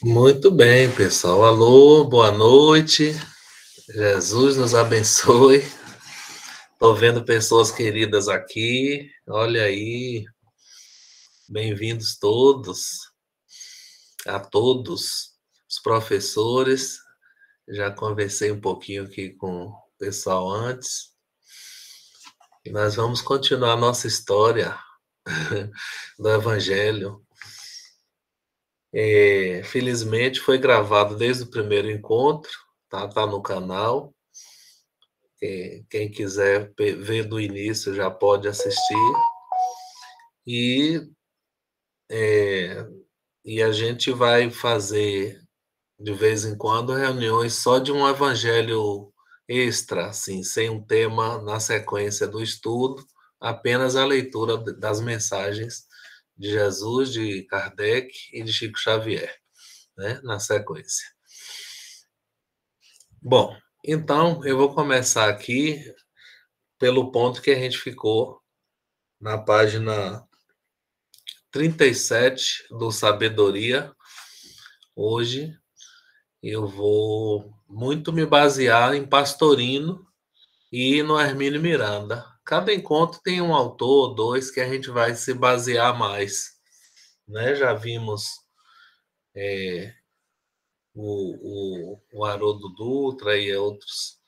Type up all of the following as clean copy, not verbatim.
Muito bem, pessoal. Alô, boa noite. Jesus nos abençoe. Estou vendo pessoas queridas aqui. Olha aí. Bem-vindos todos, a todos os professores. Já conversei um pouquinho aqui com o pessoal antes. E nós vamos continuar a nossa história do Evangelho. Felizmente foi gravado desde o primeiro encontro, tá no canal. Quem quiser ver do início já pode assistir. E, e a gente vai fazer, de vez em quando, reuniões só de um evangelho extra, assim, sem um tema na sequência do estudo, apenas a leitura das mensagens de Jesus, de Kardec e de Chico Xavier, né, na sequência. Bom, então eu vou começar aqui pelo ponto que a gente ficou na página 37 do Sabedoria. Hoje eu vou muito me basear em Pastorino e no Hermínio Miranda. Cada encontro tem um autor, dois, que a gente vai se basear mais, né? Já vimos o Haroldo Dutra e outros.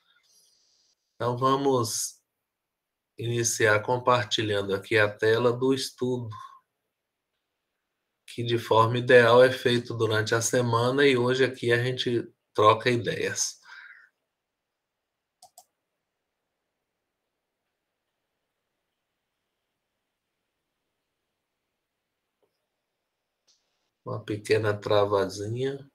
Então vamos iniciar compartilhando aqui a tela do estudo, que de forma ideal é feito durante a semana, e hoje aqui a gente troca ideias. Uma pequena travazinha.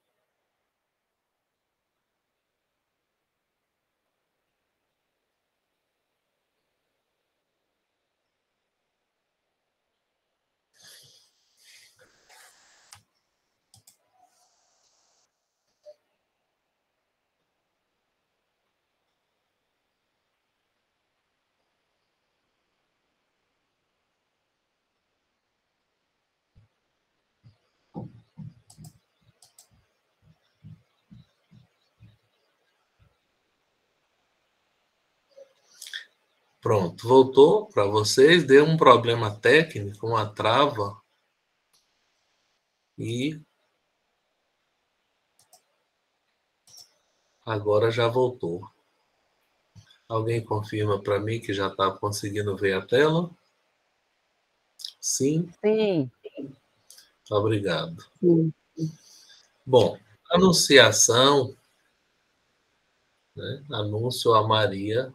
Pronto, voltou para vocês, deu um problema técnico, uma trava, e agora já voltou. Alguém confirma para mim que já está conseguindo ver a tela? Sim? Sim. Obrigado. Sim. Bom, anunciação, né? Anúncio a Maria.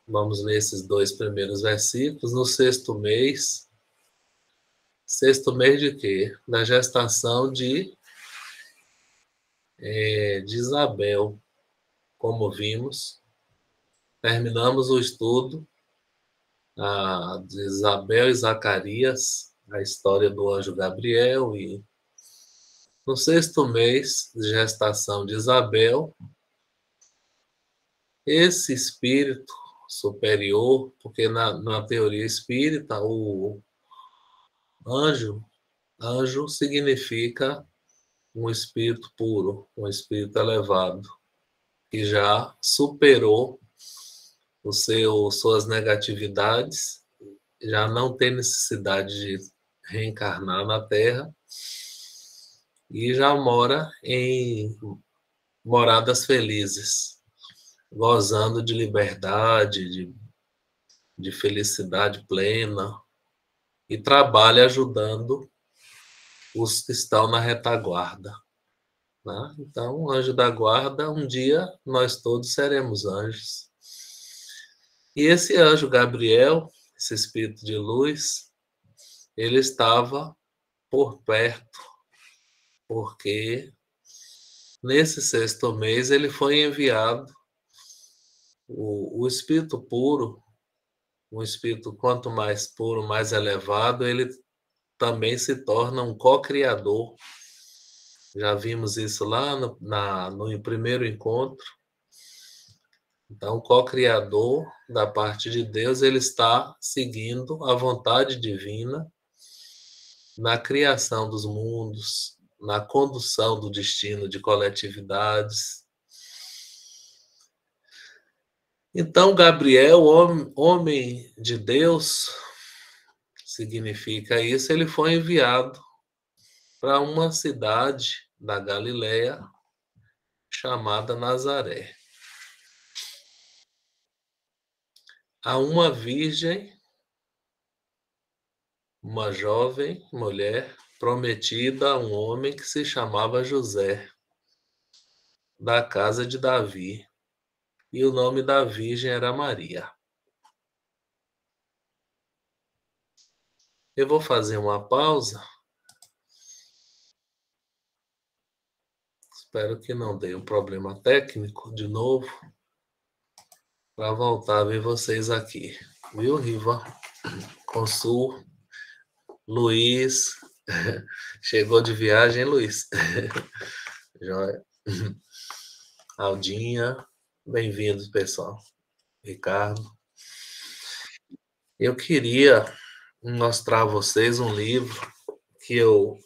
Vamos ler esses dois primeiros versículos. No sexto mês de quê? Da gestação de Isabel, como vimos. Terminamos o estudo de Isabel e Zacarias, a história do anjo Gabriel, e no sexto mês de gestação de Isabel, esse espírito superior, porque na teoria espírita, o anjo significa um espírito puro, um espírito elevado, que já superou suas negatividades, já não tem necessidade de reencarnar na Terra e já mora em moradas felizes, gozando de liberdade, de felicidade plena, e trabalha ajudando os que estão na retaguarda, né? Então, o anjo da guarda, um dia nós todos seremos anjos. E esse anjo Gabriel, esse espírito de luz, ele estava por perto, porque nesse sexto mês ele foi enviado, o espírito puro, um espírito quanto mais puro, mais elevado, ele também se torna um co-criador. Já vimos isso lá no primeiro encontro. Então, o co-criador da parte de Deus, ele está seguindo a vontade divina na criação dos mundos, na condução do destino de coletividades. Então, Gabriel, homem de Deus, significa isso, ele foi enviado para uma cidade da Galileia chamada Nazaré. A uma virgem, uma jovem mulher, prometida a um homem que se chamava José, da casa de Davi, e o nome da virgem era Maria. Eu vou fazer uma pausa. Espero que não dê um problema técnico de novo, para voltar a ver vocês aqui. Viu, Riva? Consul, Luiz. Chegou de viagem, Luiz? Joia. Aldinha. Bem-vindos, pessoal. Ricardo. Eu queria mostrar a vocês um livro que eu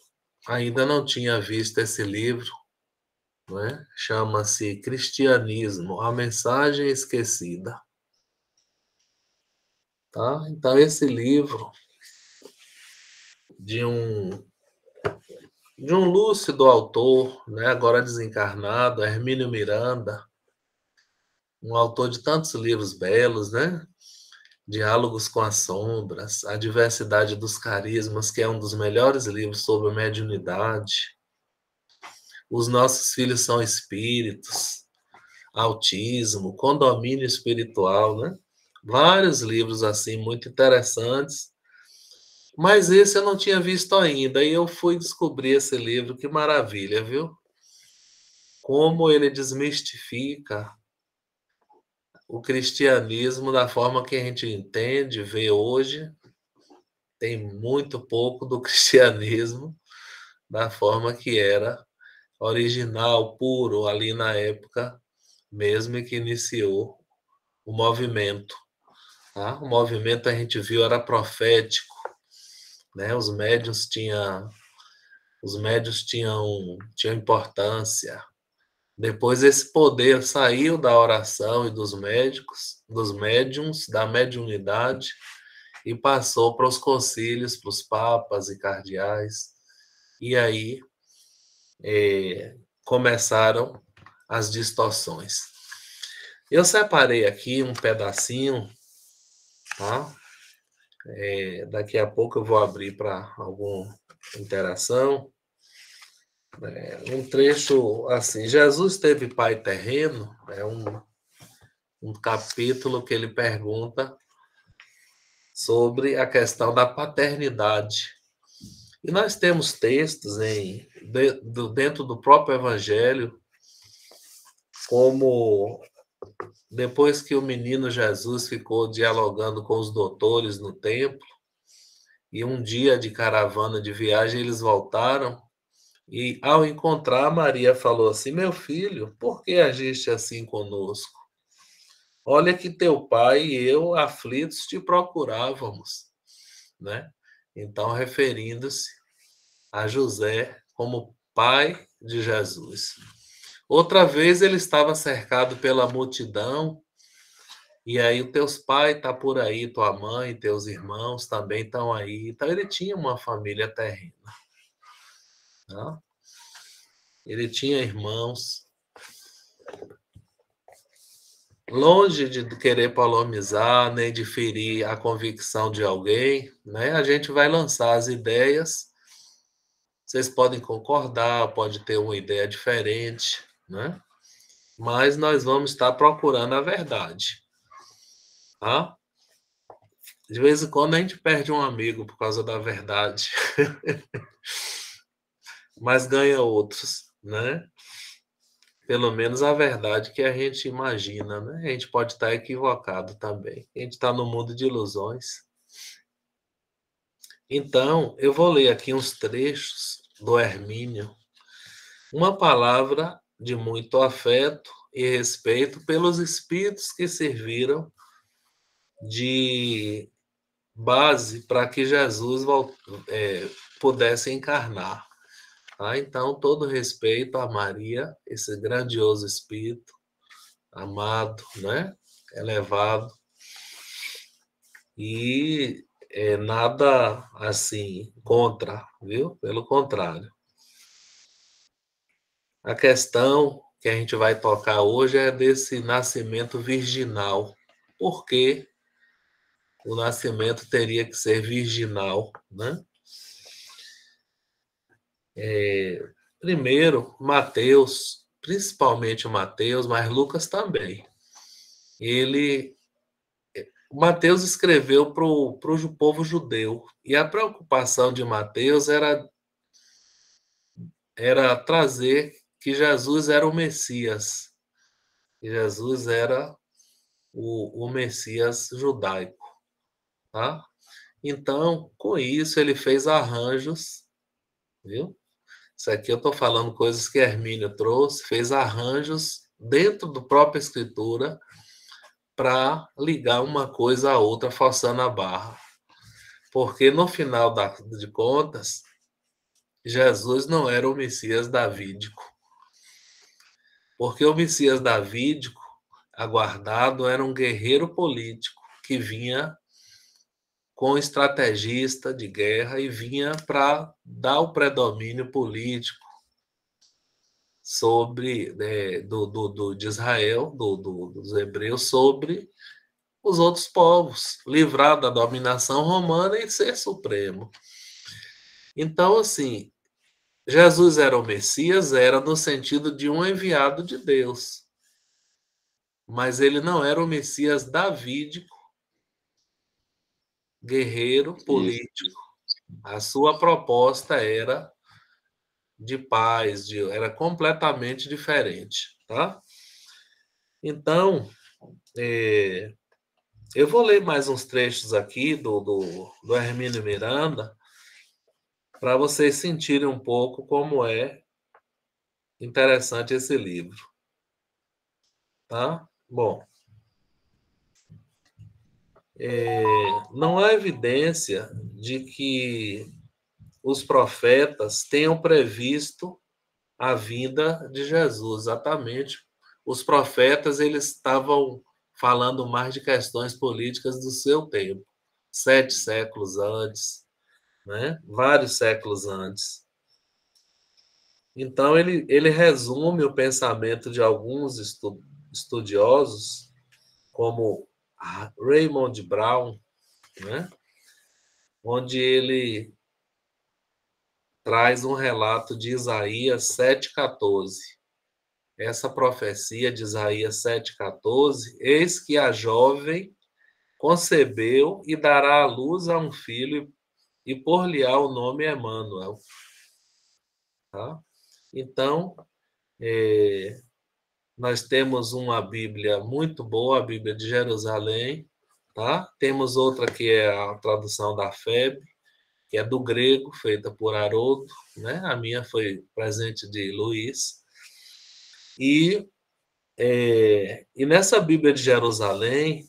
ainda não tinha visto esse livro, né? Chama-se Cristianismo, a Mensagem Esquecida. Tá? Então, esse livro de um lúcido autor, né, agora desencarnado, Hermínio Miranda, um autor de tantos livros belos, né? Diálogos com as Sombras, A Diversidade dos Carismas, que é um dos melhores livros sobre mediunidade. Os Nossos Filhos São Espíritos, Autismo, Condomínio Espiritual, né? Vários livros assim muito interessantes. Mas esse eu não tinha visto ainda, e eu fui descobrir esse livro, que maravilha, viu? Como ele desmistifica o cristianismo da forma que a gente entende, vê hoje. Tem muito pouco do cristianismo da forma que era original, puro, ali na época mesmo que iniciou o movimento. Tá? O movimento, a gente viu, era profético, né? Os médiuns tinham importância. Depois esse poder saiu da oração e dos médiuns, da mediunidade, e passou para os concílios, para os papas e cardeais. E aí começaram as distorções. Eu separei aqui um pedacinho, tá? Daqui a pouco eu vou abrir para alguma interação. Um trecho assim: Jesus teve pai terreno, é um capítulo que ele pergunta sobre a questão da paternidade. E nós temos textos dentro do próprio Evangelho, como depois que o menino Jesus ficou dialogando com os doutores no templo, e um dia de caravana de viagem eles voltaram, e ao encontrar, Maria falou assim: meu filho, por que agiste assim conosco? Olha que teu pai e eu, aflitos, te procurávamos, né? Então, referindo-se a José como pai de Jesus. Outra vez ele estava cercado pela multidão, e aí os teus pais estão por aí, tua mãe, teus irmãos também estão aí. Então ele tinha uma família terrena. Tá? Ele tinha irmãos. Longe de querer polemizar, nem de ferir a convicção de alguém, né? A gente vai lançar as ideias. Vocês podem concordar, pode ter uma ideia diferente, né? Mas nós vamos estar procurando a verdade, tá? De vez em quando a gente perde um amigo por causa da verdade, mas ganha outros, né? Pelo menos a verdade que a gente imagina, né? A gente pode estar equivocado também. A gente está no mundo de ilusões. Então, eu vou ler aqui uns trechos do Hermínio, uma palavra de muito afeto e respeito pelos espíritos que serviram de base para que Jesus pudesse encarnar. Tá? Então, todo respeito a Maria, esse grandioso espírito, amado, né? Elevado, e nada assim contra, viu? Pelo contrário. A questão que a gente vai tocar hoje é desse nascimento virginal. Por que o nascimento teria que ser virginal, né? Primeiro, Mateus, principalmente Mateus, mas Lucas também. Mateus escreveu para o povo judeu, e a preocupação de Mateus era trazer que Jesus era o Messias, que Jesus era o Messias judaico, tá? Então, com isso, ele fez arranjos, viu? Isso aqui eu estou falando coisas que Hermínio trouxe, fez arranjos dentro do própria Escritura para ligar uma coisa à outra, forçando a barra. Porque no final de contas, Jesus não era o Messias davídico. Porque o Messias davídico, aguardado, era um guerreiro político que vinha com estrategista de guerra e vinha para dar o predomínio político sobre de Israel, dos hebreus, sobre os outros povos, livrar da dominação romana e ser supremo. Então, assim, Jesus era o Messias, era no sentido de um enviado de Deus, mas ele não era o Messias davídico, guerreiro, político. A sua proposta era de paz, era completamente diferente, tá? Então, eu vou ler mais uns trechos aqui do Hermínio Miranda para vocês sentirem um pouco como é interessante esse livro, tá? Bom, não há evidência de que os profetas tenham previsto a vinda de Jesus, exatamente. Os profetas, eles estavam falando mais de questões políticas do seu tempo, 7 séculos antes, né? Vários séculos antes. Então, ele resume o pensamento de alguns estudiosos, como Raymond Brown, né? Onde ele traz um relato de Isaías 7,14. Essa profecia de Isaías 7,14, eis que a jovem concebeu e dará à luz a um filho e por-lhe-á o nome Emanuel. Tá? Então, nós temos uma Bíblia muito boa, a Bíblia de Jerusalém, tá? Temos outra que é a tradução da FEB, que é do grego, feita por Haroldo, né? A minha foi presente de Luiz. E nessa Bíblia de Jerusalém,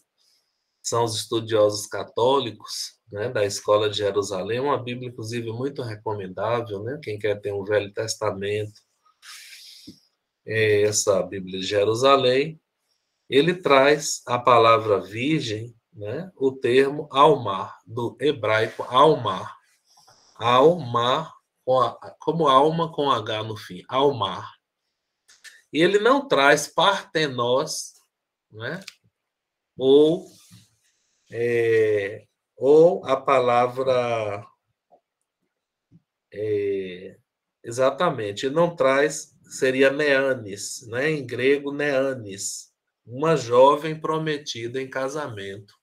são os estudiosos católicos, né, da Escola de Jerusalém, uma Bíblia, inclusive, muito recomendável, né? Quem quer ter um Velho Testamento, essa Bíblia de Jerusalém, ele traz a palavra virgem, né, o termo almar, do hebraico almar. Almar, como alma com H no fim, almar. E ele não traz partenós, né, ou a palavra exatamente, ele não traz, seria neanis, né, em grego neanis, uma jovem prometida em casamento.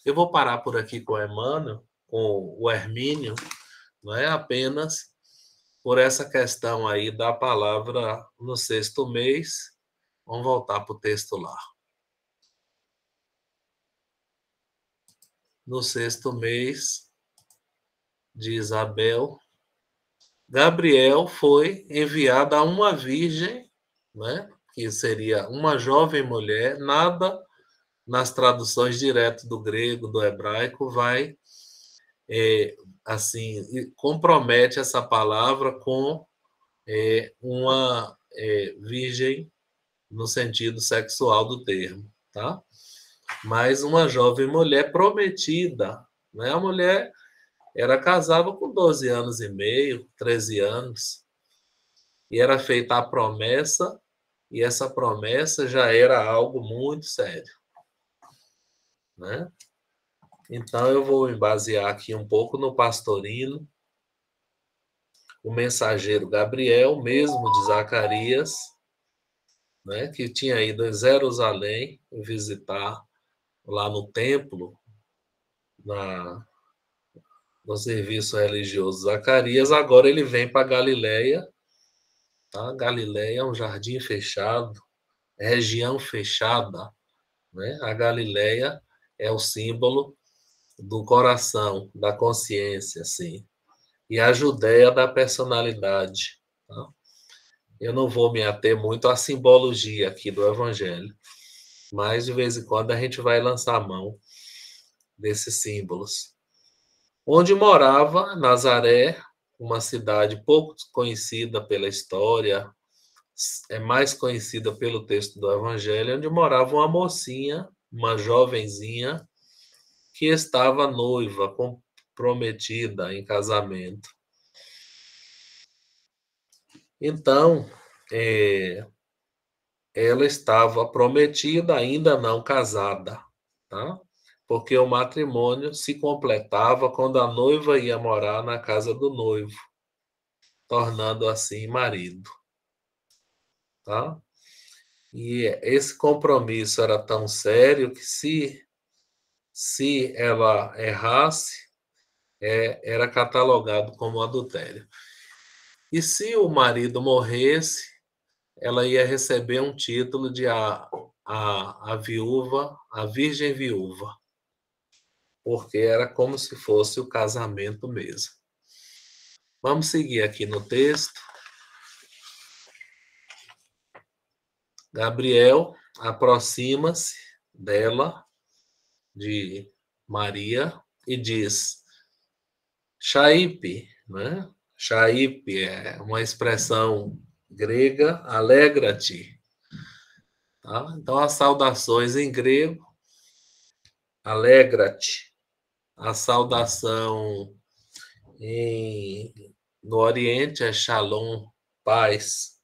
Eu vou parar por aqui com o Emmanuel, com o Hermínio, não é apenas por essa questão aí da palavra no 6º mês. Vamos voltar para o texto lá. No 6º mês de Isabel, Gabriel foi enviado a uma virgem, né, que seria uma jovem mulher. Nada nas traduções direto do grego, do hebraico, vai assim, compromete essa palavra com uma virgem no sentido sexual do termo, tá? Mas uma jovem mulher prometida, né? A mulher era casada com 12 anos e meio, 13 anos, e era feita a promessa, e essa promessa já era algo muito sério, né? Então eu vou me basear aqui um pouco no pastorino, o mensageiro Gabriel, mesmo de Zacarias, né, que tinha ido em Jerusalém visitar lá no templo, na, no serviço religioso Zacarias, agora ele vem para Galiléia, tá? Galiléia é um jardim fechado, região fechada, né? A Galiléia é o símbolo do coração, da consciência, assim, e a Judéia da personalidade, tá? Eu não vou me ater muito à simbologia aqui do Evangelho, mas de vez em quando a gente vai lançar a mão desses símbolos. Onde morava Nazaré, uma cidade pouco conhecida pela história, é mais conhecida pelo texto do Evangelho, onde morava uma mocinha, uma jovenzinha, que estava noiva, comprometida em casamento. Então, ela estava prometida, ainda não casada, tá? Porque o matrimônio se completava quando a noiva ia morar na casa do noivo, tornando assim marido, tá? E esse compromisso era tão sério que se ela errasse, era catalogado como adultério. E se o marido morresse, ela ia receber um título de a viúva, a virgem viúva, porque era como se fosse o casamento mesmo. Vamos seguir aqui no texto. Gabriel aproxima-se dela, de Maria, e diz: Shaipe, né? Shaipe é uma expressão grega, alegra-te. Tá? Então, as saudações em grego, alegra-te. A saudação no Oriente é shalom, paz.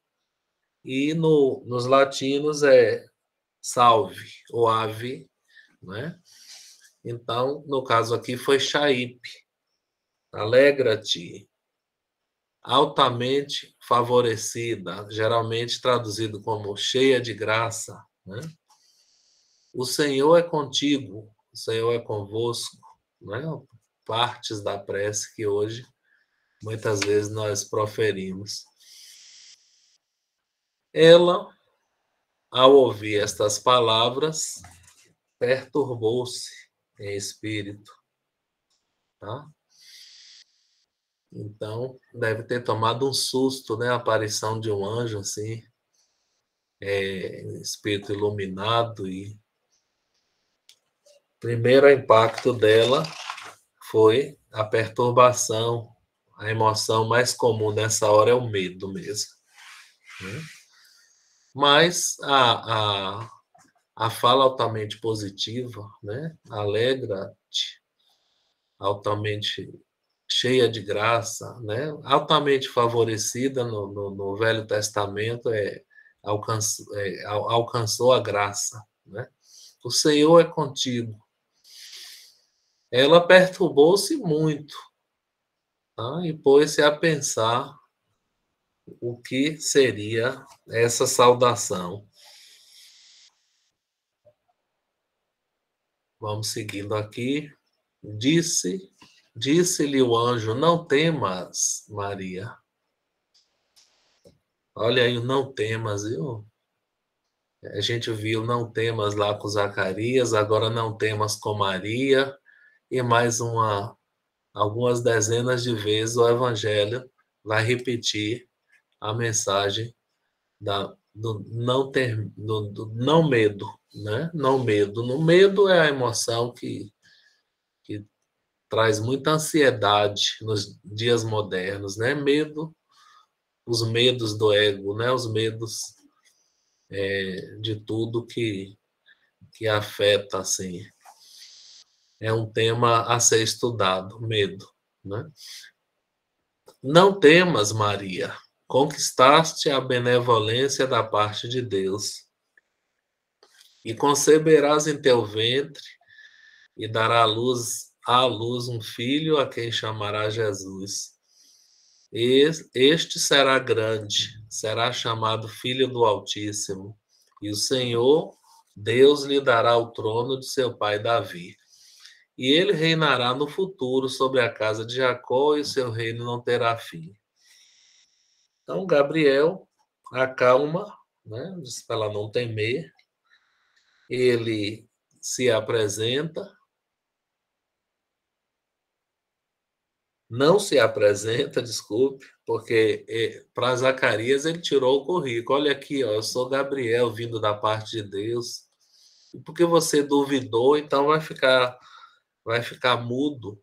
E nos latinos é salve, ou ave, né? Então, no caso aqui foi Shaipe, alegra-te, altamente favorecida, geralmente traduzido como cheia de graça, né? O Senhor é contigo, o Senhor é convosco, né? Partes da prece que hoje muitas vezes nós proferimos. Ela, ao ouvir estas palavras, perturbou-se em espírito, tá? Então, deve ter tomado um susto, né? A aparição de um anjo, assim, espírito iluminado. E o primeiro impacto dela foi a perturbação. A emoção mais comum nessa hora é o medo mesmo, né? Mas a fala altamente positiva, né? Alegra-te, altamente cheia de graça, né? Altamente favorecida no Velho Testamento, alcançou a graça, né? O Senhor é contigo. Ela perturbou-se muito, tá? E pôs-se a pensar o que seria essa saudação. Vamos seguindo aqui. Disse-lhe o anjo: Não temas, Maria. Olha aí o não temas, viu? A gente viu não temas lá com Zacarias, agora não temas com Maria, e mais algumas dezenas de vezes o Evangelho vai repetir a mensagem do não ter, do não medo, né? Não medo. No medo é a emoção que traz muita ansiedade nos dias modernos, né? Medo, os medos do ego, né? Os medos de tudo que afeta, assim. É um tema a ser estudado, medo, né? Não temas, Maria, conquistaste a benevolência da parte de Deus, e conceberás em teu ventre e dará à luz um filho a quem chamará Jesus. Este será grande, será chamado Filho do Altíssimo, e o Senhor, Deus, lhe dará o trono de seu pai Davi. E ele reinará no futuro sobre a casa de Jacó, e o seu reino não terá fim. Então, Gabriel acalma, né? Diz para ela não temer. Ele se apresenta, não se apresenta, desculpe, porque para Zacarias ele tirou o currículo. Olha aqui, ó, eu sou Gabriel, vindo da parte de Deus. E porque você duvidou, então vai ficar mudo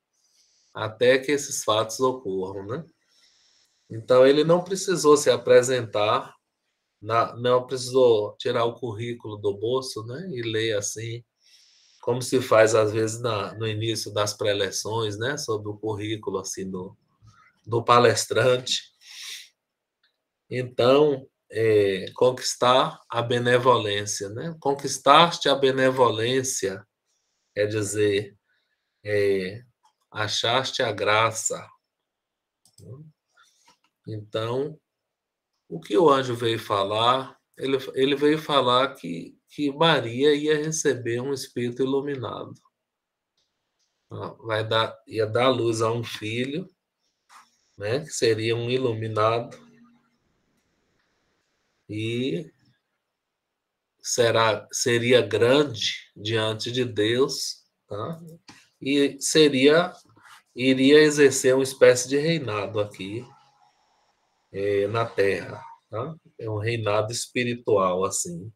até que esses fatos ocorram, né? Então ele não precisou se apresentar, não precisou tirar o currículo do bolso, né? E ler assim, como se faz às vezes no início das preleções, né? Sobre o currículo assim do palestrante. Então, conquistar a benevolência, né? Conquistaste a benevolência, quer dizer, achaste a graça. Então, o que o anjo veio falar, ele veio falar que Maria ia receber um espírito iluminado. Ia dar luz a um filho, né, que seria um iluminado, e seria grande diante de Deus, tá? E iria exercer uma espécie de reinado aqui na Terra, tá? É um reinado espiritual, assim.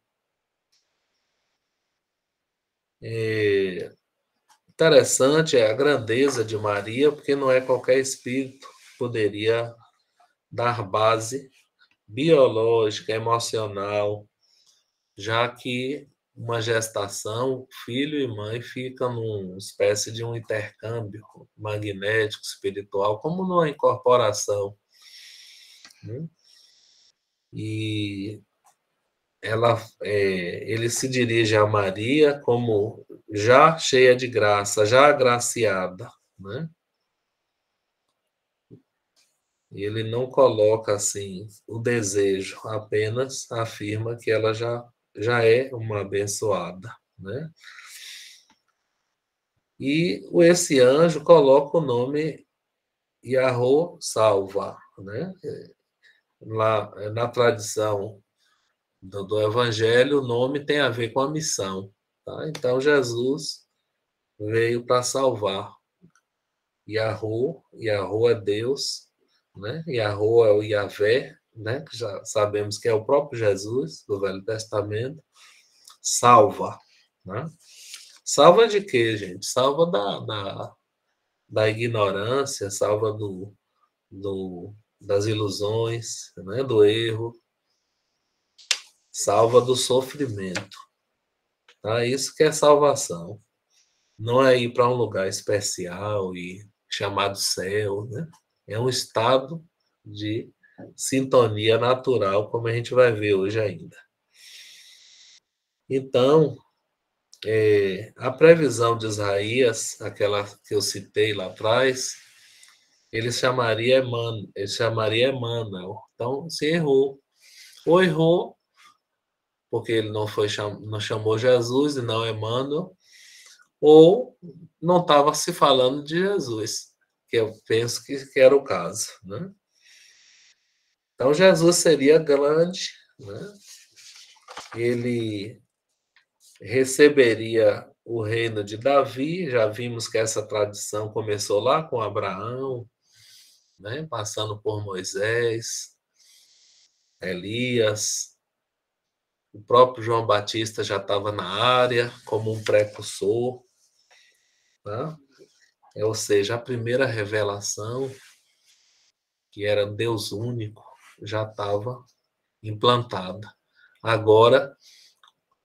Interessante é a grandeza de Maria, porque não é qualquer espírito que poderia dar base biológica, emocional, já que uma gestação, filho e mãe ficam numa espécie de um intercâmbio magnético, espiritual, como numa incorporação, né? E ele se dirige a Maria como já cheia de graça, já agraciada, né? E ele não coloca assim o desejo, apenas afirma que ela já é uma abençoada, né? E esse anjo coloca o nome Yahô salva, né? Lá na tradição do Evangelho, o nome tem a ver com a missão, tá? Então Jesus veio para salvar. Yahô é Deus, né? Yahô é o Yahvé, né? Que já sabemos que é o próprio Jesus do Velho Testamento. Salva, né? Salva de quê, gente? Salva da ignorância, salva das ilusões, né? Do erro, salva do sofrimento. Tá? Isso que é salvação. Não é ir para um lugar especial e chamado céu, né? É um estado de sintonia natural, como a gente vai ver hoje ainda. Então, a previsão de Isaías, aquela que eu citei lá atrás, ele chamaria Emmanuel. Então, se errou. Ou errou, porque ele não chamou Jesus e não Emmanuel, ou não estava se falando de Jesus, que eu penso que era o caso, né? Então, Jesus seria grande, né? Ele receberia o reino de Davi. Já vimos que essa tradição começou lá com Abraão, né? Passando por Moisés, Elias. O próprio João Batista já estava na área como um precursor, né? ou seja, a primeira revelação, que era Deus único, já estava implantada. Agora,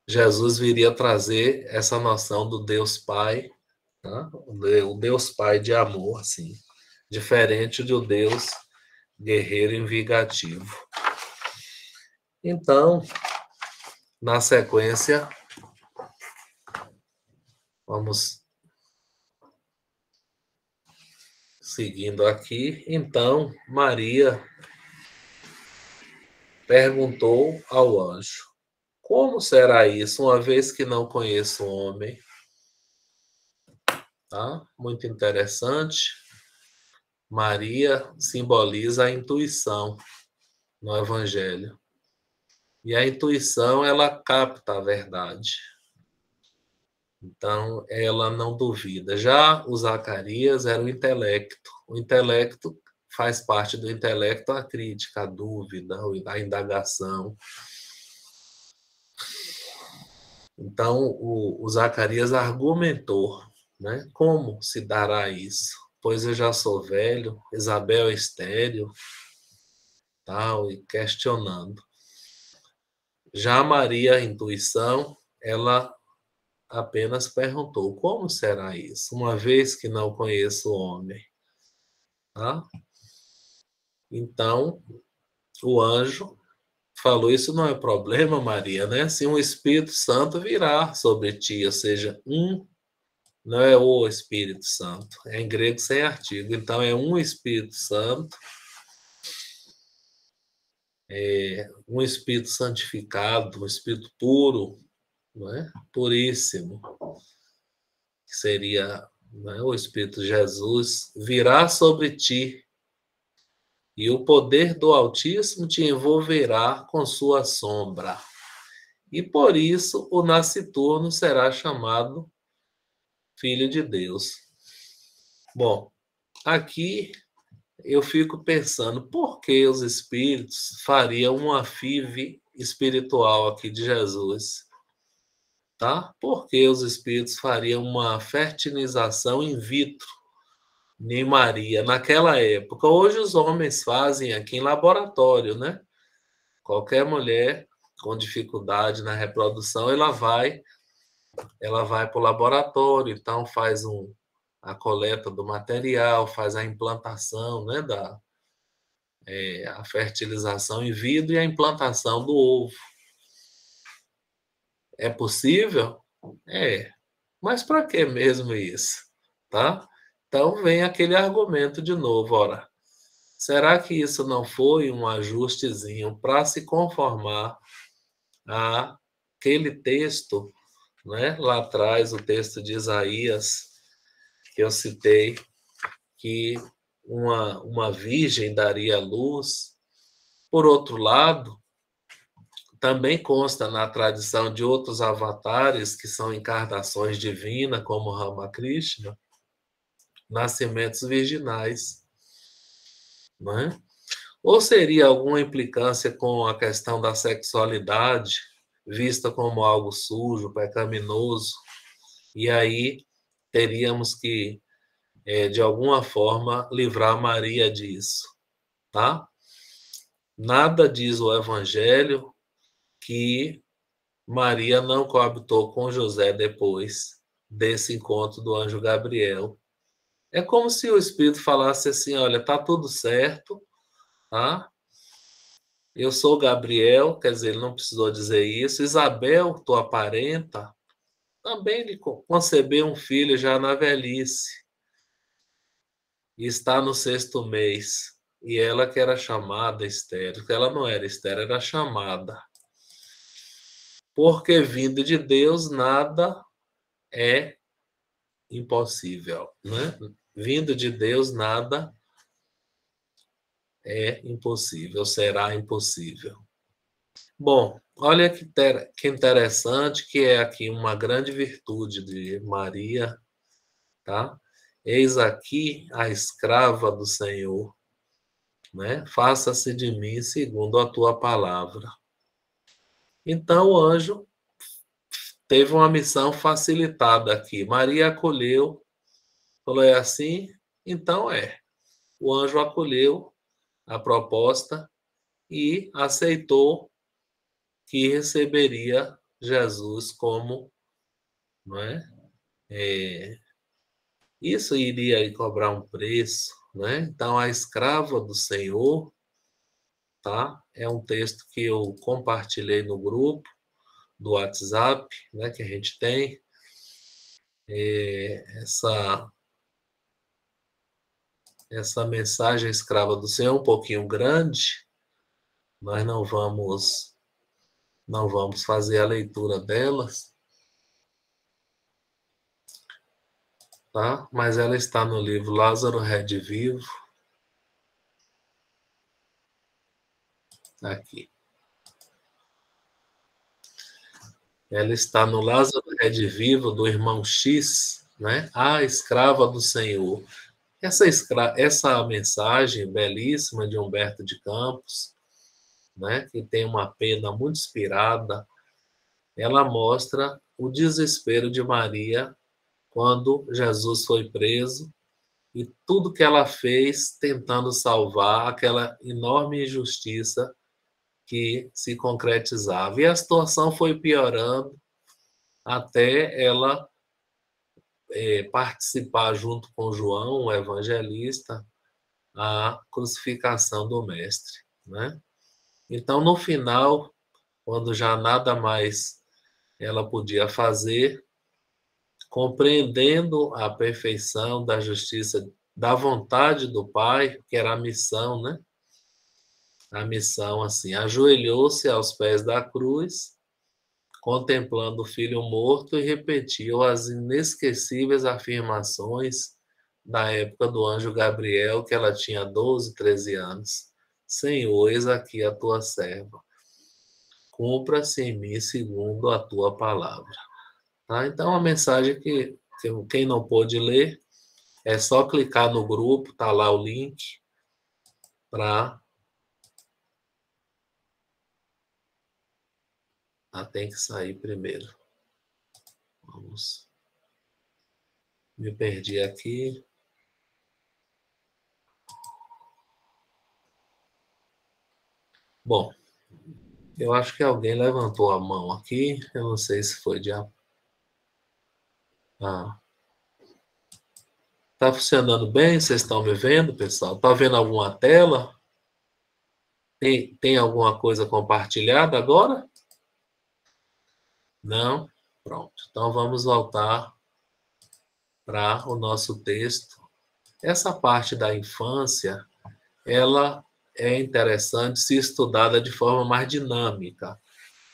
Jesus viria trazer essa noção do Deus Pai, tá? O Deus Pai de amor, assim, diferente do Deus guerreiro e vingativo. Então, na sequência, vamos seguindo aqui. Então, Maria perguntou ao anjo: como será isso, uma vez que não conheço o homem? Tá? Muito interessante. Maria simboliza a intuição no Evangelho. E a intuição, ela capta a verdade. Então, ela não duvida. Já o Zacarias era o intelecto. O intelecto faz parte do intelecto a crítica, a dúvida, a indagação. Então, o Zacarias argumentou, né? Como se dará isso? Pois eu já sou velho, Isabel é estéril, tal, e questionando. Já Maria, a intuição, ela apenas perguntou: como será isso, uma vez que não conheço o homem? Tá? Então, o anjo falou: isso não é problema, Maria, né? Se um Espírito Santo virá sobre ti, ou seja, não é o Espírito Santo, é em grego sem artigo, então é um Espírito Santo, um Espírito santificado, um Espírito puro, não é? Puríssimo, que seria, não é, o Espírito Jesus, virá sobre ti, e o poder do Altíssimo te envolverá com sua sombra. E por isso o nasciturno será chamado Filho de Deus. Bom, aqui eu fico pensando, por que os espíritos fariam uma FIV espiritual aqui de Jesus? Tá? Por que os espíritos fariam uma fertilização in vitro em Maria naquela época? Hoje os homens fazem aqui em laboratório, né? Qualquer mulher com dificuldade na reprodução, ela vai para o laboratório, então faz a coleta do material, faz a implantação, né, a fertilização in vitro e a implantação do ovo. É possível? É. Mas para que mesmo isso? Tá? Então vem aquele argumento de novo, ora, será que isso não foi um ajustezinho para se conformar àquele texto, né? Lá atrás, o texto de Isaías, que eu citei, que uma virgem daria luz. Por outro lado, também consta na tradição de outros avatares, que são encarnações divinas, como Ramakrishna, nascimentos virginais. Não é? Ou seria alguma implicância com a questão da sexualidade, vista como algo sujo, pecaminoso, e aí teríamos que, de alguma forma, livrar Maria disso, tá? Nada diz o Evangelho que Maria não coabitou com José depois desse encontro do anjo Gabriel. É como se o Espírito falasse assim: olha, tá tudo certo, tá? Eu sou Gabriel, quer dizer, ele não precisou dizer isso. Isabel, tua parenta, também lhe concebeu um filho já na velhice, e está no 6º mês. E ela que era chamada estéril, que ela não era estéril, era chamada. Porque vindo de Deus nada é impossível, né? Vindo de Deus nada é impossível, será impossível. Bom, olha que interessante, que é aqui uma grande virtude de Maria, tá? Eis aqui a escrava do Senhor, né? Faça-se de mim segundo a tua palavra. Então o anjo teve uma missão facilitada aqui. Maria acolheu Falou, é assim? Então é. O anjo acolheu a proposta e aceitou que receberia Jesus como, não é? Isso iria aí cobrar um preço, né? Então, a escrava do Senhor, tá? É um texto que eu compartilhei no grupo do WhatsApp, né? Que a gente tem. Essa mensagem escrava do Senhor é um pouquinho grande, nós não vamos fazer a leitura delas, tá? Mas ela está no livro Lázaro Redivivo, aqui. Ela está no Lázaro Redivivo do irmão X, né? A escrava do Senhor. Essa mensagem belíssima de Humberto de Campos, né? Que tem uma pena muito inspirada, ela mostra o desespero de Maria quando Jesus foi preso e tudo que ela fez tentando salvar aquela enorme injustiça que se concretizava. E a situação foi piorando até ela participar, junto com João, o evangelista, a crucificação do Mestre. Né? Então, no final, quando já nada mais ela podia fazer, compreendendo a perfeição da justiça, da vontade do Pai, que era a missão, né? A missão, assim, ajoelhou-se aos pés da cruz, contemplando o filho morto e repetiu as inesquecíveis afirmações da época do anjo Gabriel, que ela tinha 12, 13 anos. Senhor, eis aqui a tua serva. Cumpra-se em mim segundo a tua palavra. Tá? Então, a mensagem que quem não pôde ler, é só clicar no grupo, tá lá o link para. Tem que sair primeiro. Vamos. Me perdi aqui. Bom, eu acho que alguém levantou a mão aqui. Eu não sei se foi de. Tá funcionando bem? Vocês estão me vendo, pessoal? Tá vendo alguma tela? Tem alguma coisa compartilhada agora? Não? Pronto. Então vamos voltar para o nosso texto. Essa parte da infância, ela é interessante se estudada de forma mais dinâmica.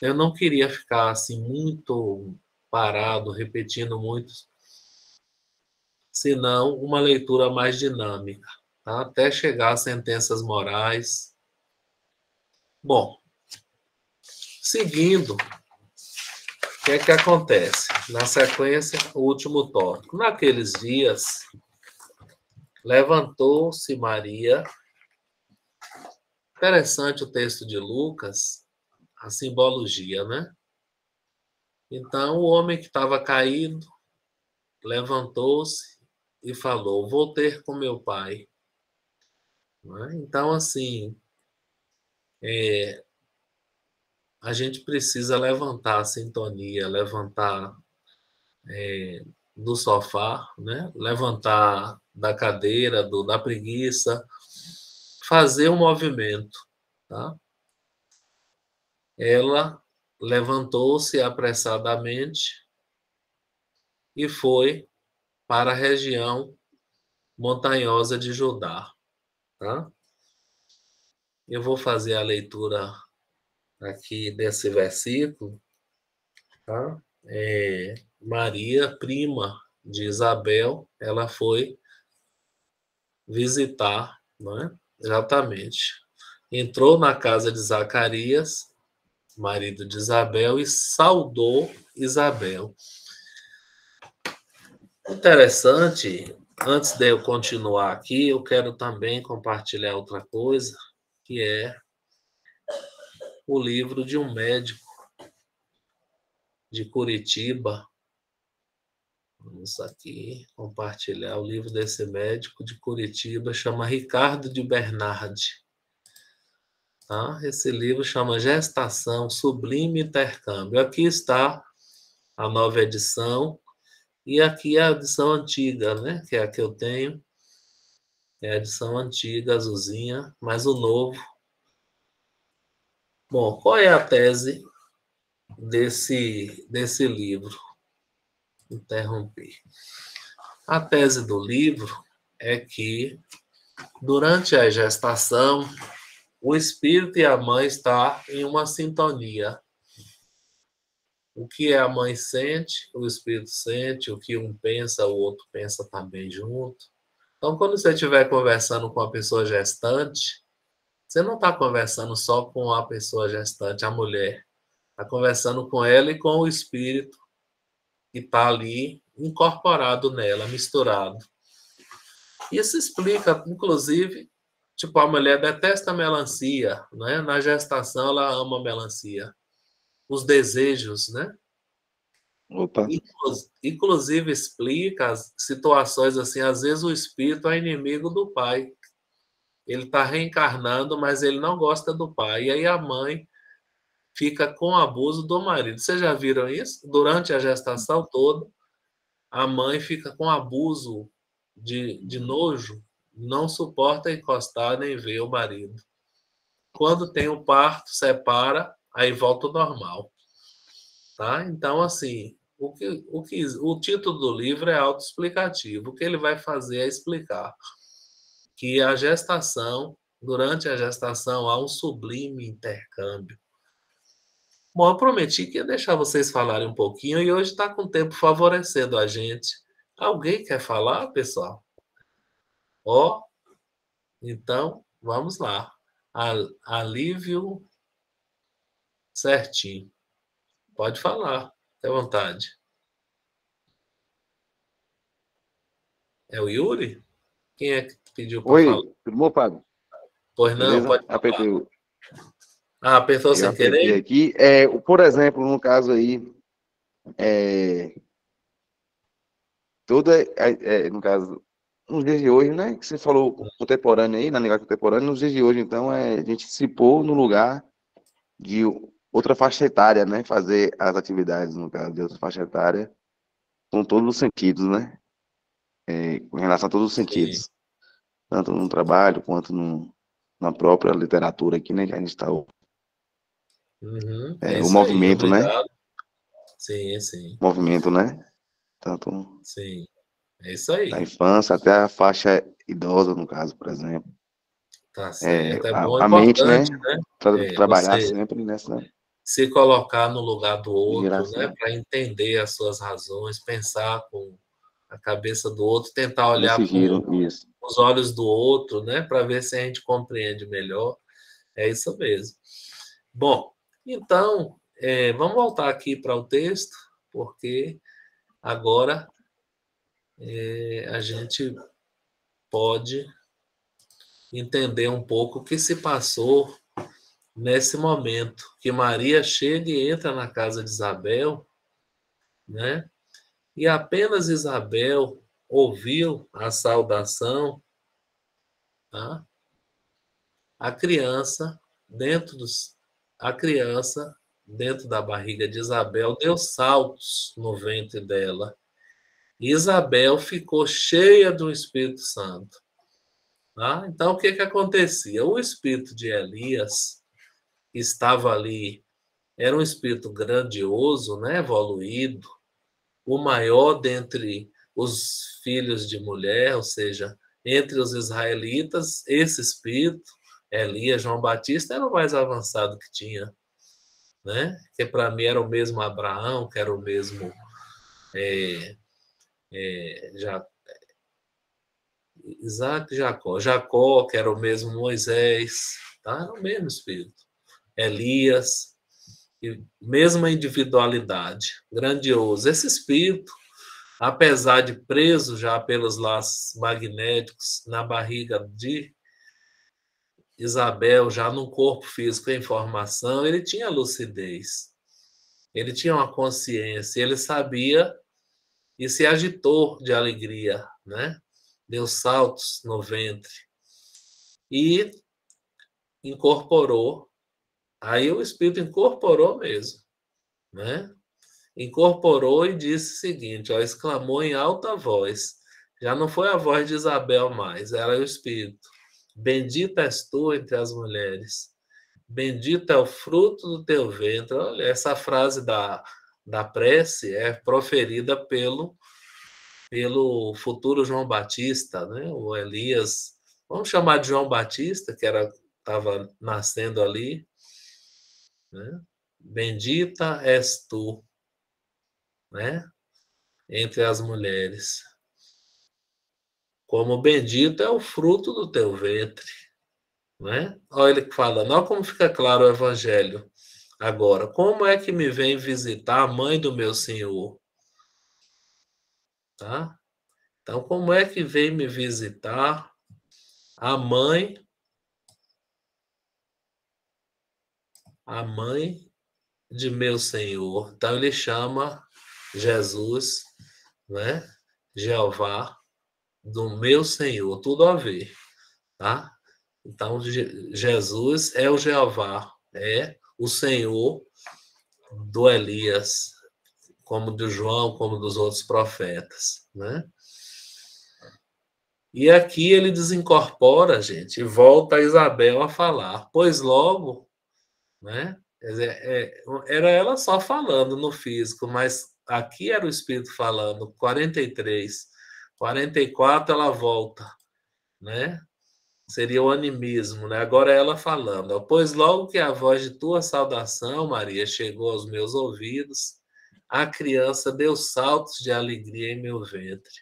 Eu não queria ficar assim muito parado, repetindo muito, senão uma leitura mais dinâmica, tá? Até chegar às sentenças morais. Bom, seguindo, o que é que acontece? Na sequência, o último tópico. Naqueles dias, levantou-se Maria. Interessante o texto de Lucas, a simbologia, né? Então, o homem que estava caído levantou-se e falou: Vou ter com meu pai. Né? Então, assim, a gente precisa levantar a sintonia, levantar do sofá, né? Levantar da cadeira, da preguiça, fazer um movimento. Tá? Ela levantou-se apressadamente e foi para a região montanhosa de Judá. Tá? Eu vou fazer a leitura aqui desse versículo. Tá? Maria, prima de Isabel, ela foi visitar, né? Exatamente. Entrou na casa de Zacarias, marido de Isabel, e saudou Isabel. Interessante, antes de eu continuar aqui, eu quero também compartilhar outra coisa, que é o livro de um médico de Curitiba, Vamos aqui compartilhar o livro desse médico de Curitiba, chama Ricardo de Bernardi. Tá? Esse livro chama Gestação, Sublime Intercâmbio. Aqui está a nova edição, e aqui a edição antiga, né? Que é a que eu tenho. É a edição antiga, azulzinha, mas o novo. Bom, qual é a tese desse livro? Interrompi. A tese do livro é que, durante a gestação, o espírito e a mãe estão em uma sintonia. O que a mãe sente, o espírito sente, o que um pensa, o outro pensa também junto. Então, quando você estiver conversando com a pessoa gestante, você não está conversando só com a pessoa gestante, a mulher. Está conversando com ela e com o espírito que está ali incorporado nela, misturado. Isso explica, inclusive, tipo, a mulher detesta melancia, né? Na gestação ela ama melancia. Os desejos, né? Opa. Inclusive explica as situações assim, às vezes o espírito é inimigo do pai. Ele está reencarnando, mas ele não gosta do pai. E aí a mãe fica com o abuso do marido. Vocês já viram isso? Durante a gestação toda, a mãe fica com abuso de nojo, não suporta encostar nem ver o marido. Quando tem o parto, separa, aí volta ao normal. Tá? Então, assim, o título do livro é autoexplicativo. O que ele vai fazer é explicar que a gestação, durante a gestação, há um sublime intercâmbio. Bom, eu prometi que ia deixar vocês falarem um pouquinho e hoje está com o tempo favorecendo a gente. Alguém quer falar, pessoal? Ó, então, vamos lá. Alívio certinho. Pode falar, fique à vontade. É o Yuri? Quem é que pediu para falar? Oi, tudo bom, Fábio? Pois não, Beleza? pode falar. Apertou Eu sem apertei querer? aqui. Por exemplo, no caso aí, no caso, nos dias de hoje, né? Que você falou contemporâneo aí, na linguagem contemporânea, nos dias de hoje, então, a gente se pôr no lugar de outra faixa etária, né? Fazer as atividades, no caso, de outra faixa etária, com todos os sentidos, né? Com relação a todos os Sim. sentidos. Tanto no trabalho, quanto na própria literatura aqui, né? Que a gente está... Uhum, é o isso aí, movimento, né? obrigado. Sim, sim, Movimento, né? Tanto sim. É isso da aí. infância até a faixa idosa, no caso, por exemplo. Tá certo. É bom, é A mente, importante, né? né? Trabalhar Você sempre nessa se colocar no lugar do outro, né? geração, Para entender as suas razões, pensar com a cabeça do outro, tentar nesse olhar com giro, isso. os olhos do outro, né? Para ver se a gente compreende melhor. É isso mesmo. Bom, então, vamos voltar aqui para o texto, porque agora a gente pode entender um pouco o que se passou nesse momento que Maria chega e entra na casa de Isabel, né? E apenas Isabel ouviu a saudação, tá? A criança dentro dos a criança dentro da barriga de Isabel deu saltos no ventre dela. E Isabel ficou cheia do Espírito Santo. Tá? Então, o que acontecia? O espírito de Elias estava ali, era um espírito grandioso, né, evoluído, o maior dentre os filhos de mulher, ou seja, entre os israelitas, esse espírito, Elias, João Batista, era o mais avançado que tinha, né? Que para mim era o mesmo Abraão, que era o mesmo já, Isaac e Jacó. Jacó, que era o mesmo Moisés, tá? Era o mesmo espírito. Elias, mesma individualidade, grandioso. Esse espírito, apesar de preso já pelos laços magnéticos na barriga de Isabel, já no corpo físico em formação, ele tinha lucidez, ele tinha uma consciência, ele sabia e se agitou de alegria, né? Deu saltos no ventre e incorporou. Aí o Espírito incorporou mesmo, né? Incorporou e disse o seguinte, ó, exclamou em alta voz. Já não foi a voz de Isabel mais, era o Espírito. Bendita és tu entre as mulheres. Bendito é o fruto do teu ventre. Olha, essa frase da prece é proferida pelo futuro João Batista, né? O Elias, vamos chamar de João Batista, que estava nascendo ali, né? Bendita és tu, né? Entre as mulheres. Como bendito é o fruto do teu ventre, né? Olha ele falando, olha como fica claro o evangelho. Agora, como é que me vem visitar a mãe do meu Senhor? Tá? Então, como é que vem me visitar a mãe de meu Senhor? Então, ele chama Jesus, né? Jeová, do meu Senhor, tudo a ver, tá? Então, Jesus é o Jeová, é o Senhor do Elias, como do João, como dos outros profetas, né? E aqui ele desincorpora, gente, e volta a Isabel a falar. Pois logo, né? Era ela só falando no físico, mas aqui era o Espírito falando. 43, 44 ela volta, né? Seria o animismo, né? Agora é ela falando. Pois logo que a voz de tua saudação, Maria, chegou aos meus ouvidos, a criança deu saltos de alegria em meu ventre,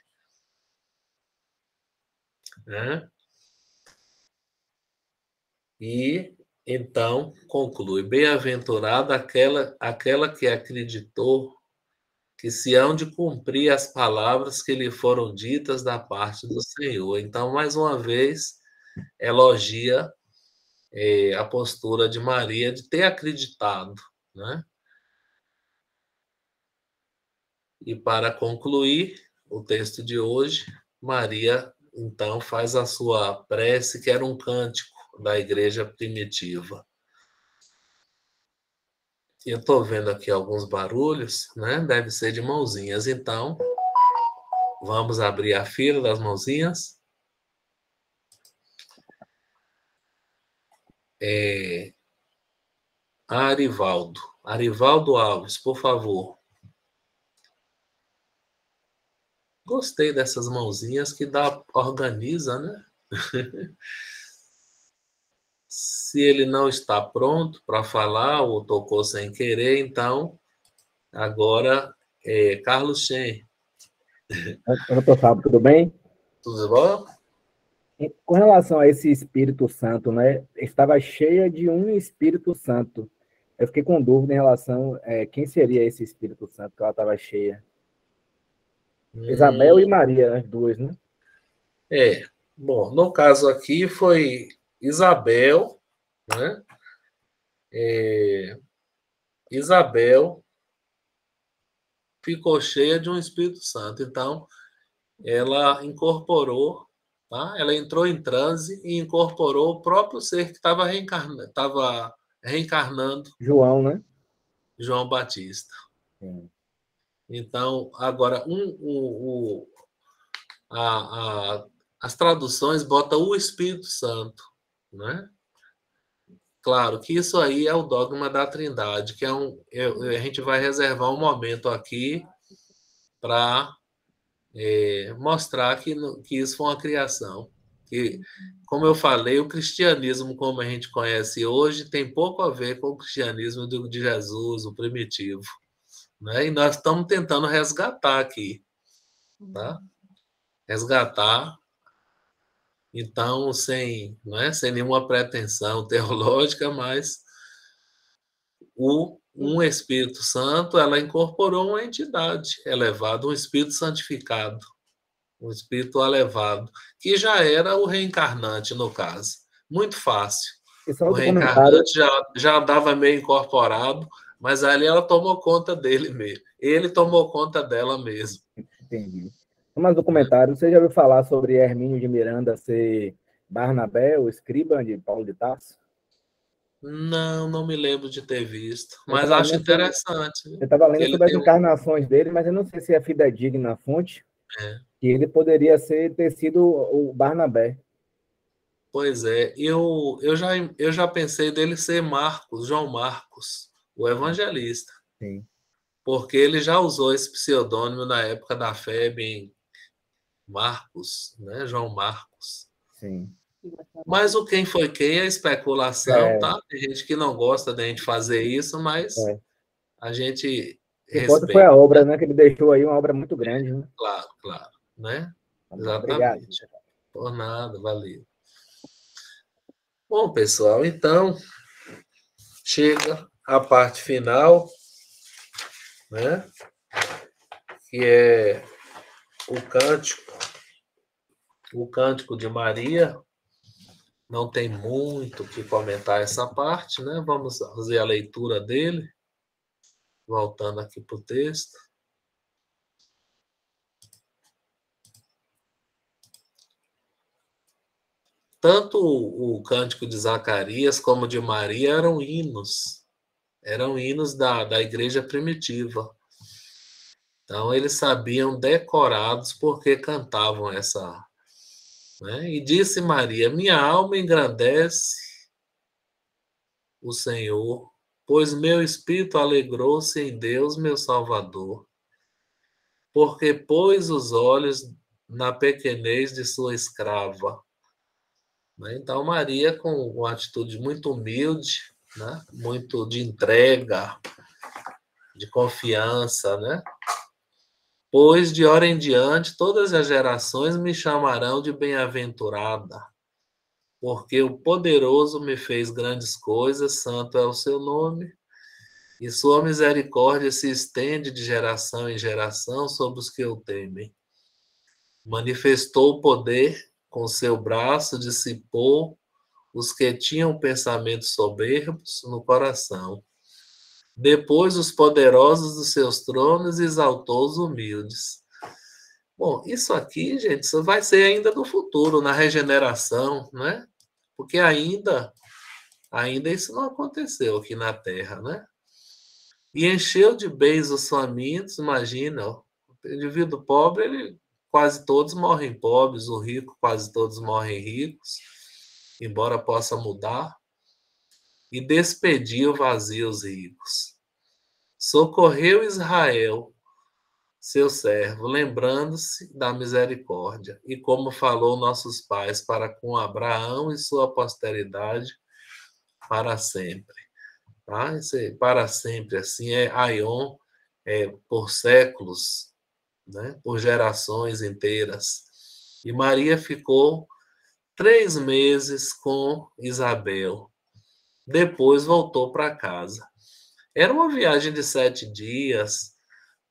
né? E então conclui: bem-aventurada aquela que acreditou que se hão de cumprir as palavras que lhe foram ditas da parte do Senhor. Então, mais uma vez, elogia a postura de Maria de ter acreditado, né? E para concluir o texto de hoje, Maria então faz a sua prece, que era um cântico da igreja primitiva. E eu estou vendo aqui alguns barulhos, né? Deve ser de mãozinhas. Então, vamos abrir a fila das mãozinhas. Arivaldo Alves, por favor. Gostei dessas mãozinhas que organiza, né? Se ele não está pronto para falar ou tocou sem querer, então agora Carlos Shen. Doutor Fábio, tudo bem? Tudo bom? Com relação a esse Espírito Santo, né? Estava cheia de um Espírito Santo. Eu fiquei com dúvida em relação a quem seria esse Espírito Santo que ela estava cheia. Isabel e Maria, as duas, né? Bom, no caso aqui foi Isabel, né? Isabel ficou cheia de um Espírito Santo, então ela incorporou, tá? Ela entrou em transe e incorporou o próprio ser que estava reencarnando João, né? João Batista. Sim. Então, agora, as traduções botam o Espírito Santo, né? Claro que isso aí é o dogma da Trindade, que a gente vai reservar um momento aqui para mostrar que isso foi uma criação. Que, como eu falei, o cristianismo, como a gente conhece hoje, tem pouco a ver com o cristianismo de Jesus, o primitivo, né? E nós estamos tentando resgatar aqui, tá? Resgatar, então, sem nenhuma pretensão teológica, mas um Espírito Santo, ela incorporou uma entidade elevada, um Espírito santificado, um Espírito elevado, que já era o reencarnante, no caso. Muito fácil. Esse O outro comentário, reencarnante já andava meio incorporado, mas ali ela tomou conta dele mesmo. Ele tomou conta dela mesmo. Entendi. Mas documentário, você já ouviu falar sobre Hermínio de Miranda ser Barnabé, o escriba de Paulo de Tarso? Não, não me lembro de ter visto, Eu mas estava acho lendo sobre, interessante, viu? eu estava Que lendo ele sobre as tem um... encarnações dele, mas eu não sei se é fidedigna a fonte, É, que ele poderia ter sido o Barnabé. pois é, eu já pensei dele ser Marcos, João Marcos, o evangelista, Sim, porque ele já usou esse pseudônimo na época da febre em Marcos, né? João Marcos. sim. Mas o quem foi quem é especulação, É, tá? Tem gente que não gosta da gente fazer isso, mas é. a gente O que importa foi respeita, a obra, né? Que ele deixou aí, uma obra muito grande, né? claro, claro, né? Tá bom, obrigado. Exatamente. Por nada, valeu. Bom, pessoal, então chega a parte final, né? Que é o cântico de Maria. Não tem muito o que comentar essa parte, né? Vamos fazer a leitura dele, voltando aqui para o texto. Tanto o cântico de Zacarias como de Maria eram hinos da igreja primitiva. Então, eles sabiam decorados porque cantavam essa. Né? E disse Maria: Minha alma engrandece o Senhor, pois meu espírito alegrou-se em Deus, meu Salvador, porque pôs os olhos na pequenez de sua escrava. Né? Então, Maria, com uma atitude muito humilde, né? Muito de entrega, de confiança, né? Pois de hora em diante todas as gerações me chamarão de bem-aventurada, porque o poderoso me fez grandes coisas, santo é o seu nome, e sua misericórdia se estende de geração em geração sobre os que o temem. Manifestou o poder, com seu braço dissipou os que tinham pensamentos soberbos no coração. Depois os poderosos dos seus tronos exaltou os humildes. Bom, isso aqui, gente, isso vai ser ainda no futuro, na regeneração, né? Porque ainda isso não aconteceu aqui na Terra, né? E encheu de bens os famintos, imagina, ó, o indivíduo pobre, quase todos morrem pobres, o rico, quase todos morrem ricos, embora possa mudar, e despediu vazios ricos. Socorreu Israel, seu servo, lembrando-se da misericórdia, e como falou nossos pais para com Abraão e sua posteridade para sempre. Tá? Esse para sempre, assim, é aion, por séculos, né? Por gerações inteiras. E Maria ficou 3 meses com Isabel. Depois voltou para casa. Era uma viagem de 7 dias,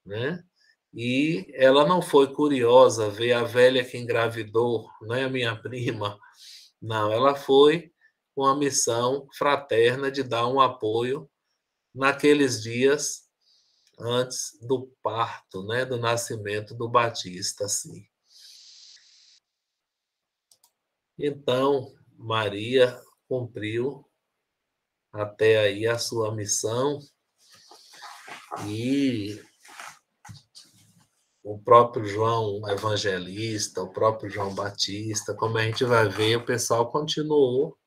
né? E ela não foi curiosa ver a velha que engravidou, né, a minha prima. Não, ela foi com a missão fraterna de dar um apoio naqueles dias antes do parto, né, do nascimento do Batista, assim. Então, Maria cumpriu até aí a sua missão e o próprio João Evangelista, o próprio João Batista, como a gente vai ver, o pessoal continuou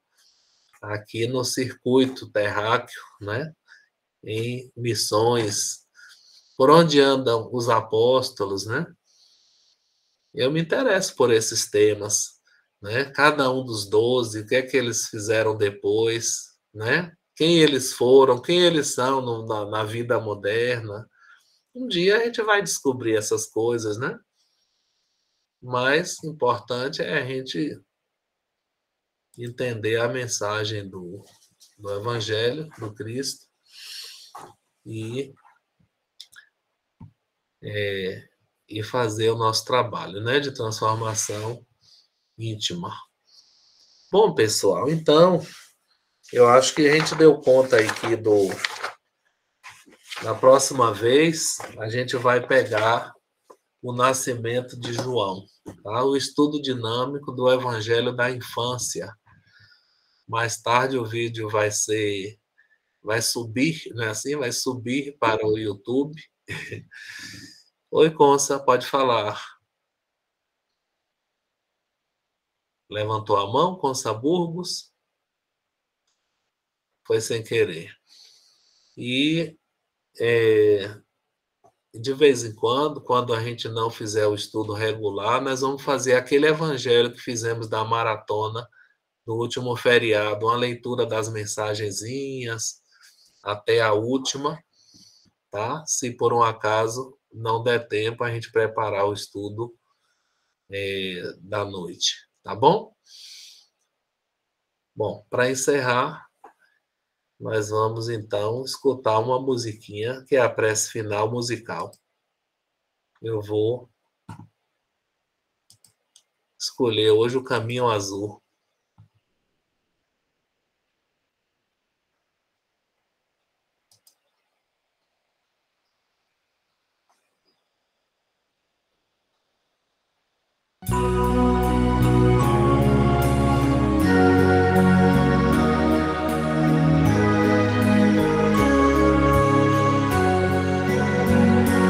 aqui no circuito terráqueo, né? Em missões, por onde andam os apóstolos, né? Eu me interesso por esses temas, né? Cada um dos 12, o que é que eles fizeram depois, né? Quem eles foram, quem eles são na vida moderna. Um dia a gente vai descobrir essas coisas, né? Mas importante é a gente entender a mensagem do Evangelho, do Cristo, e, e fazer o nosso trabalho, né, de transformação íntima. Bom, pessoal, então, eu acho que a gente deu conta aqui da próxima vez, a gente vai pegar o nascimento de João, tá? O estudo dinâmico do Evangelho da infância. Mais tarde o vídeo vai subir, não é assim? Vai subir para o YouTube. Oi, Consa, pode falar. Levantou a mão, Consa Burgos? Foi sem querer. E de vez em quando a gente não fizer o estudo regular, nós vamos fazer aquele evangelho que fizemos da maratona no último feriado, uma leitura das mensagenzinhas até a última, tá? Se por um acaso não der tempo, a gente preparar o estudo da noite, tá bom? Bom, para encerrar, nós vamos, então, escutar uma musiquinha, que é a prece final musical. Eu vou escolher hoje o Caminho Azul.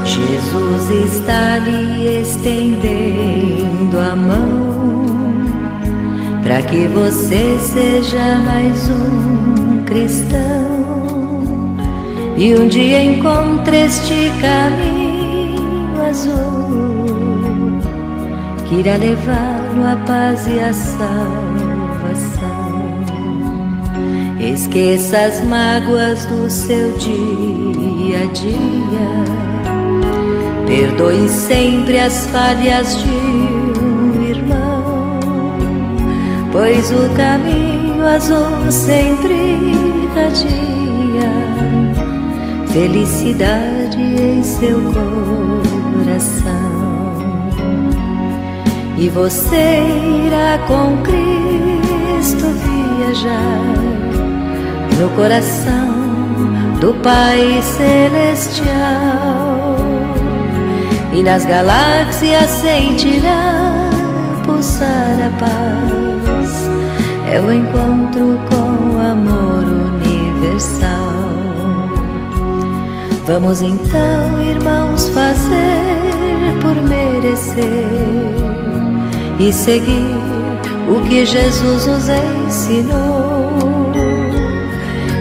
Jesus está lhe estendendo a mão para que você seja mais um cristão e um dia encontre este caminho azul que irá levá-lo à paz e à salvação. Esqueça as mágoas do seu dia a dia. Perdoe sempre as falhas de um irmão, pois o caminho azul sempre irradia felicidade em seu coração. E você irá com Cristo viajar no coração do Pai Celestial. E nas galáxias sentirá pulsar a paz. É o encontro com o amor universal. Vamos então, irmãos, fazer por merecer e seguir o que Jesus nos ensinou.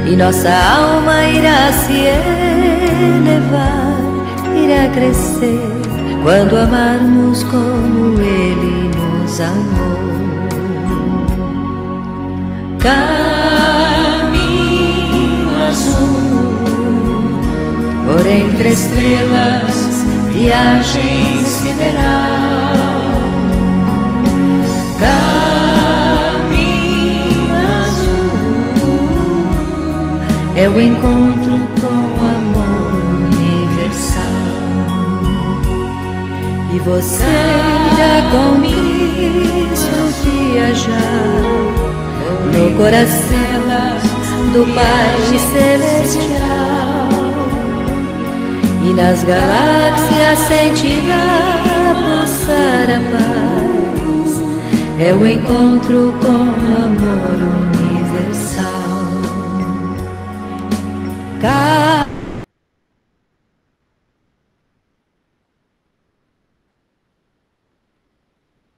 E nossa alma irá se elevar, irá crescer quando amarmos como Ele nos amou. Caminho azul, por entre estrelas, viagem sideral. Caminho azul, é o encontro com o amor universal. E você irá com Cristo viajar no coração do Pai Celestial. E nas galáxias sentirá pulsar a paz. É o encontro com o amor universal.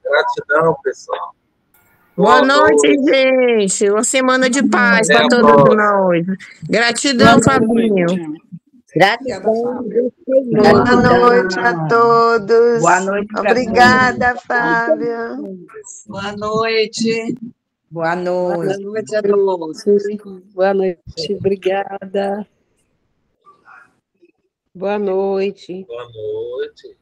Gratidão, pessoal. Boa noite, gente. Uma semana de paz para todos nós. Gratidão, Fabinho. Gratidão. Boa noite a todos. Boa noite. Obrigada, Fábio. Boa noite. Boa noite. Boa noite a todos. Boa noite, obrigada. Boa noite. Boa noite.